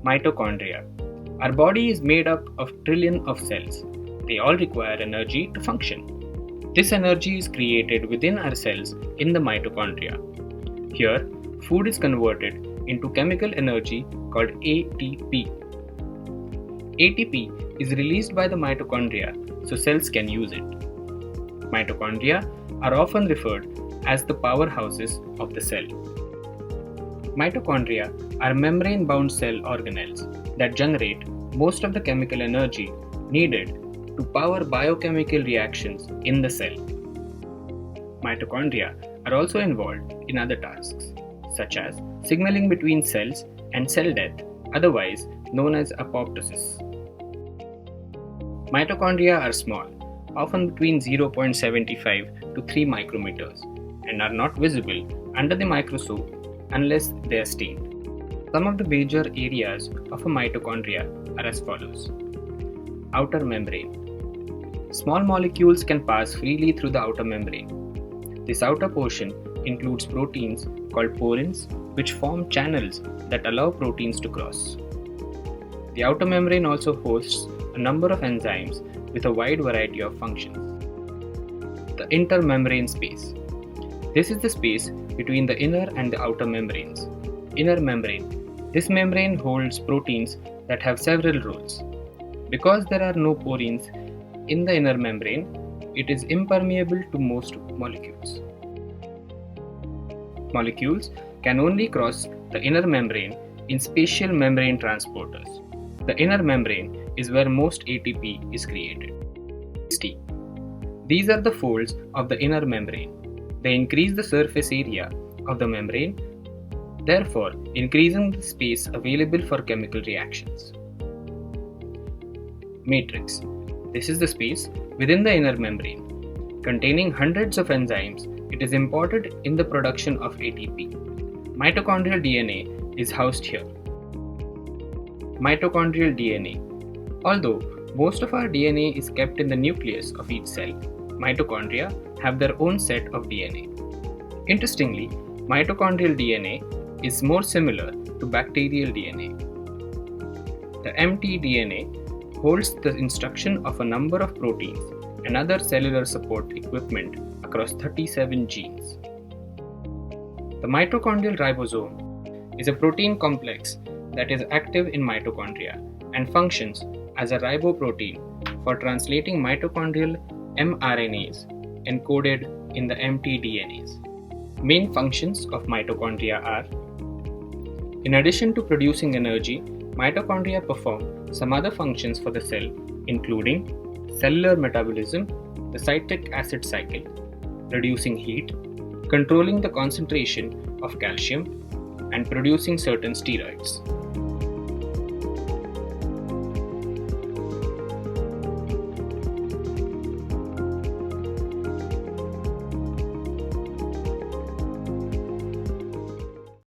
Mitochondria. Our body is made up of trillions of cells. They all require energy to function. This energy is created within our cells in the mitochondria. Here, food is converted into chemical energy called ATP. ATP is released by the mitochondria so cells can use it. Mitochondria are often referred as the powerhouses of the cell. Mitochondria are membrane-bound cell organelles that generate most of the chemical energy needed to power biochemical reactions in the cell. Mitochondria are also involved in other tasks, such as signaling between cells and cell death, otherwise known as apoptosis. Mitochondria are small, often between 0.75 to 3 micrometers, and are not visible under the microscope unless they are stained. Some of the major areas of a mitochondria are as follows. Outer membrane. Small molecules can pass freely through the outer membrane. This outer portion includes proteins called porins, which form channels that allow proteins to cross. The outer membrane also hosts a number of enzymes with a wide variety of functions. The intermembrane space. This is the space between the inner and the outer membranes. Inner membrane. This membrane holds proteins that have several roles. Because there are no porins in the inner membrane, it is impermeable to most molecules. Molecules can only cross the inner membrane in spatial membrane transporters. The inner membrane is where most ATP is created. These are the folds of the inner membrane. They increase the surface area of the membrane, therefore increasing the space available for chemical reactions. Matrix. This is the space within the inner membrane. Containing hundreds of enzymes, it is important in the production of ATP. Mitochondrial DNA is housed here. Mitochondrial DNA. Although most of our DNA is kept in the nucleus of each cell, mitochondria have their own set of DNA. Interestingly, mitochondrial DNA is more similar to bacterial DNA. The mtDNA holds the instruction of a number of proteins and other cellular support equipment across 37 genes. The mitochondrial ribosome is a protein complex that is active in mitochondria and functions as a riboprotein for translating mitochondrial mRNAs encoded in the mtDNAs. Main functions of mitochondria are: in addition to producing energy, mitochondria perform some other functions for the cell, including cellular metabolism, the citric acid cycle, reducing heat, controlling the concentration of calcium, and producing certain steroids.